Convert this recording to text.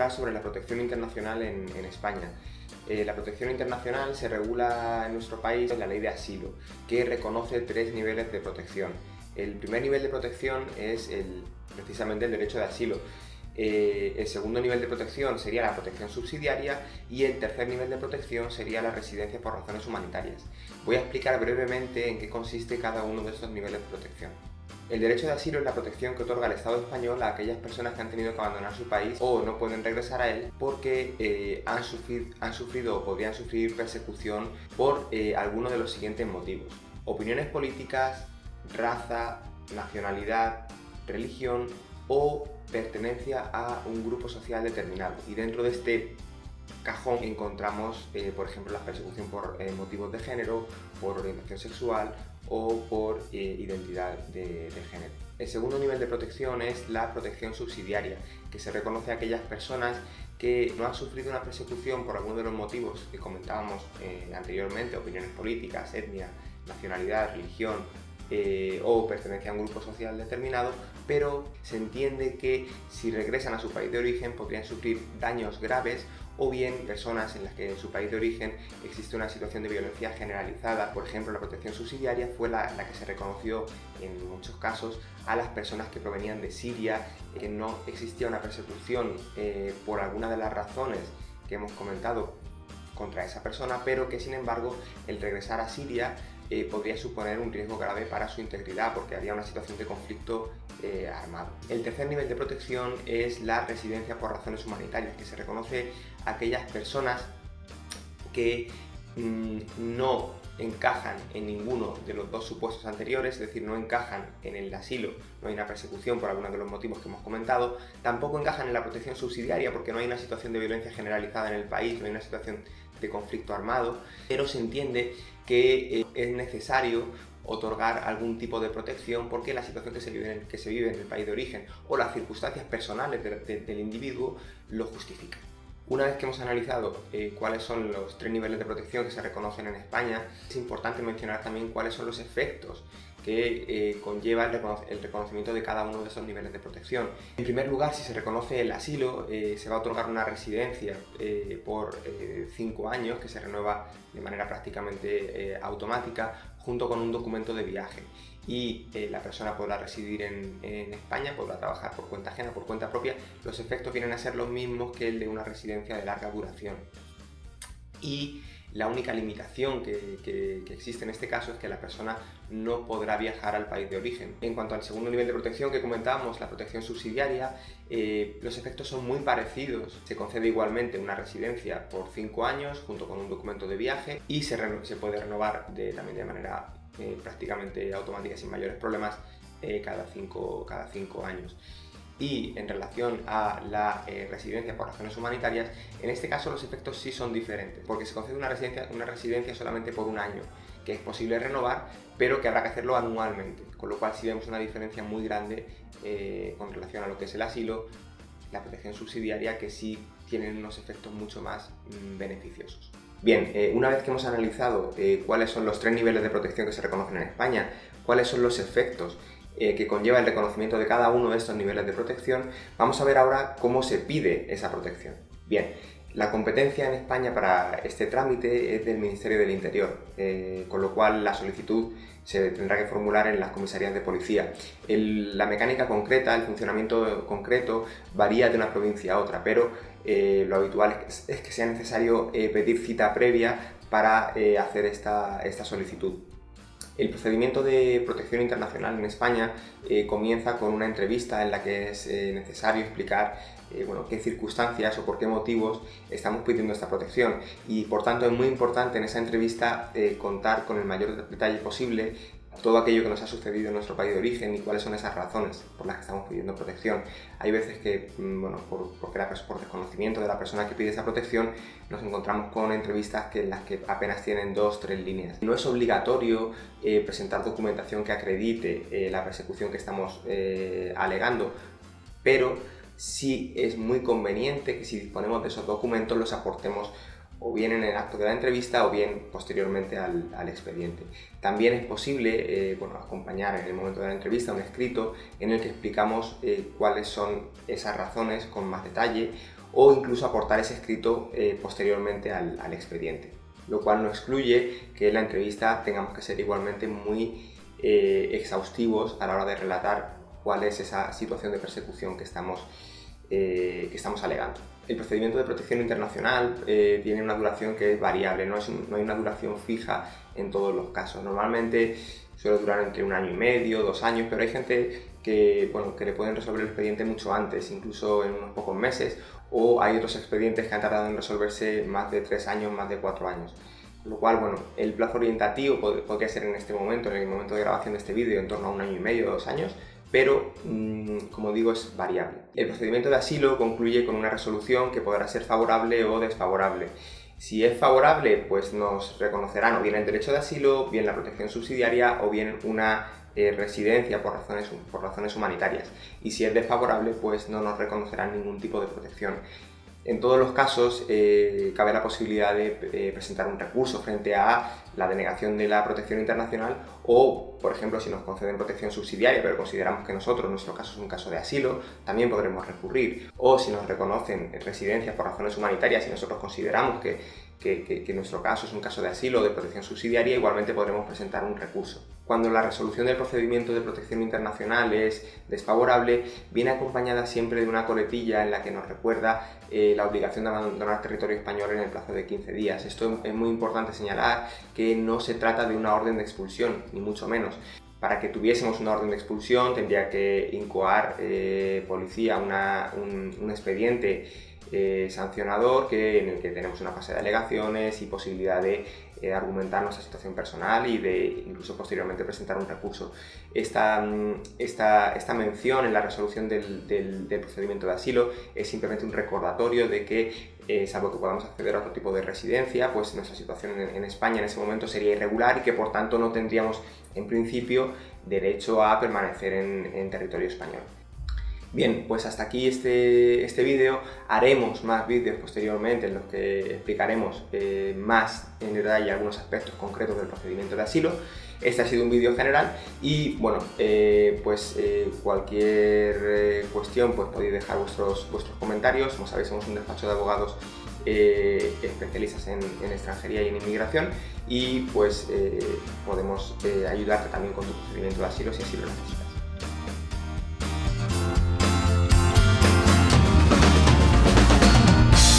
hablar sobre la protección internacional en España. La protección internacional se regula en nuestro país en la Ley de Asilo, que reconoce 3 niveles de protección. El primer nivel de protección es precisamente el derecho de asilo. El segundo nivel de protección sería la protección subsidiaria y el tercer nivel de protección sería la residencia por razones humanitarias. Voy a explicar brevemente en qué consiste cada uno de estos niveles de protección. El derecho de asilo es la protección que otorga el Estado español a aquellas personas que han tenido que abandonar su país o no pueden regresar a él porque han sufrido o podrían sufrir persecución por alguno de los siguientes motivos: opiniones políticas, raza, nacionalidad, religión o pertenencia a un grupo social determinado. Y dentro de este cajón encontramos, por ejemplo, la persecución por motivos de género, por orientación sexual o por identidad de género. El segundo nivel de protección es la protección subsidiaria, que se reconoce a aquellas personas que no han sufrido una persecución por alguno de los motivos que comentábamos anteriormente: opiniones políticas, etnia, nacionalidad, religión, o pertenencia a un grupo social determinado, pero se entiende que si regresan a su país de origen podrían sufrir daños graves, o bien personas en las que en su país de origen existe una situación de violencia generalizada. Por ejemplo, la protección subsidiaria fue la que se reconoció en muchos casos a las personas que provenían de Siria, que no existía una persecución por alguna de las razones que hemos comentado contra esa persona, pero que sin embargo el regresar a Siria podría suponer un riesgo grave para su integridad, porque había una situación de conflicto armado. El tercer nivel de protección es la residencia por razones humanitarias, que se reconoce a aquellas personas que no encajan en ninguno de los dos supuestos anteriores, es decir, no encajan en el asilo, no hay una persecución por alguno de los motivos que hemos comentado, tampoco encajan en la protección subsidiaria porque no hay una situación de violencia generalizada en el país, no hay una situación de conflicto armado, pero se entiende que es necesario otorgar algún tipo de protección porque la situación que se vive en el país de origen o las circunstancias personales del individuo lo justifican. Una vez que hemos analizado cuáles son los 3 niveles de protección que se reconocen en España, es importante mencionar también cuáles son los efectos que conlleva el reconocimiento de cada uno de esos niveles de protección. En primer lugar, si se reconoce el asilo, se va a otorgar una residencia por 5 años, que se renueva de manera prácticamente automática, junto con un documento de viaje. Y la persona podrá residir en España, podrá trabajar por cuenta ajena, por cuenta propia. Los efectos vienen a ser los mismos que el de una residencia de larga duración. Y la única limitación que existe en este caso es que la persona no podrá viajar al país de origen. En cuanto al segundo nivel de protección que comentábamos, la protección subsidiaria, los efectos son muy parecidos. Se concede igualmente una residencia por 5 años junto con un documento de viaje y se puede renovar también de manera prácticamente automática, sin mayores problemas, cada 5 años. Y en relación a la residencia por razones humanitarias, en este caso los efectos sí son diferentes, porque se concede una residencia solamente por 1 año, que es posible renovar, pero que habrá que hacerlo anualmente, con lo cual sí vemos una diferencia muy grande con relación a lo que es el asilo, la protección subsidiaria, que sí tienen unos efectos mucho más beneficiosos. Bien, una vez que hemos analizado cuáles son los 3 niveles de protección que se reconocen en España, cuáles son los efectos que conlleva el reconocimiento de cada uno de estos niveles de protección, vamos a ver ahora cómo se pide esa protección. Bien, la competencia en España para este trámite es del Ministerio del Interior, con lo cual la solicitud se tendrá que formular en las comisarías de policía. La mecánica concreta, el funcionamiento concreto varía de una provincia a otra, pero lo habitual es que sea necesario pedir cita previa para hacer esta solicitud. El procedimiento de protección internacional en España comienza con una entrevista en la que es necesario explicar qué circunstancias o por qué motivos estamos pidiendo esta protección, y por tanto es muy importante en esa entrevista contar con el mayor detalle posible todo aquello que nos ha sucedido en nuestro país de origen y cuáles son esas razones por las que estamos pidiendo protección. Hay veces que, por desconocimiento de la persona que pide esa protección, nos encontramos con entrevistas en las que apenas tienen 2 o 3 líneas. No es obligatorio presentar documentación que acredite la persecución que estamos alegando, pero sí es muy conveniente que si disponemos de esos documentos los aportemos o bien en el acto de la entrevista o bien posteriormente al expediente. También es posible acompañar en el momento de la entrevista un escrito en el que explicamos cuáles son esas razones con más detalle, o incluso aportar ese escrito posteriormente al expediente. Lo cual no excluye que en la entrevista tengamos que ser igualmente muy exhaustivos a la hora de relatar cuál es esa situación de persecución que estamos alegando. El procedimiento de protección internacional tiene una duración que es variable, no hay una duración fija en todos los casos. Normalmente suele durar entre 1 año y medio, 2 años, pero hay gente que le pueden resolver el expediente mucho antes, incluso en unos pocos meses, o hay otros expedientes que han tardado en resolverse más de 3 años, más de 4 años. Con lo cual, el plazo orientativo podría ser en este momento, en el momento de grabación de este vídeo, en torno a 1 año y medio, 2 años, pero, como digo, es variable. El procedimiento de asilo concluye con una resolución que podrá ser favorable o desfavorable. Si es favorable, pues nos reconocerán o bien el derecho de asilo, bien la protección subsidiaria o bien una residencia por razones humanitarias. Y si es desfavorable, pues no nos reconocerán ningún tipo de protección. En todos los casos cabe la posibilidad de presentar un recurso frente a la denegación de la protección internacional o, por ejemplo, si nos conceden protección subsidiaria pero consideramos que nuestro caso es un caso de asilo, también podremos recurrir. O si nos reconocen residencias por razones humanitarias y nosotros consideramos que nuestro caso es un caso de asilo o de protección subsidiaria, igualmente podremos presentar un recurso. Cuando la resolución del procedimiento de protección internacional es desfavorable, viene acompañada siempre de una coletilla en la que nos recuerda la obligación de abandonar territorio español en el plazo de 15 días. Esto es muy importante señalar que no se trata de una orden de expulsión, ni mucho menos. Para que tuviésemos una orden de expulsión tendría que incoar policía un expediente sancionador en el que tenemos una fase de alegaciones y posibilidad de argumentar nuestra situación personal y de incluso posteriormente presentar un recurso. Esta mención en la resolución del procedimiento de asilo es simplemente un recordatorio de que, salvo que podamos acceder a otro tipo de residencia, pues nuestra situación en España en ese momento sería irregular y que por tanto no tendríamos en principio derecho a permanecer en territorio español. Bien, pues hasta aquí este vídeo. Haremos más vídeos posteriormente en los que explicaremos más en detalle algunos aspectos concretos del procedimiento de asilo. Este ha sido un vídeo general y cualquier cuestión podéis dejar vuestros comentarios. Como sabéis, somos un despacho de abogados especialistas en extranjería y en inmigración y podemos ayudarte también con tu procedimiento de asilo si así lo necesitas.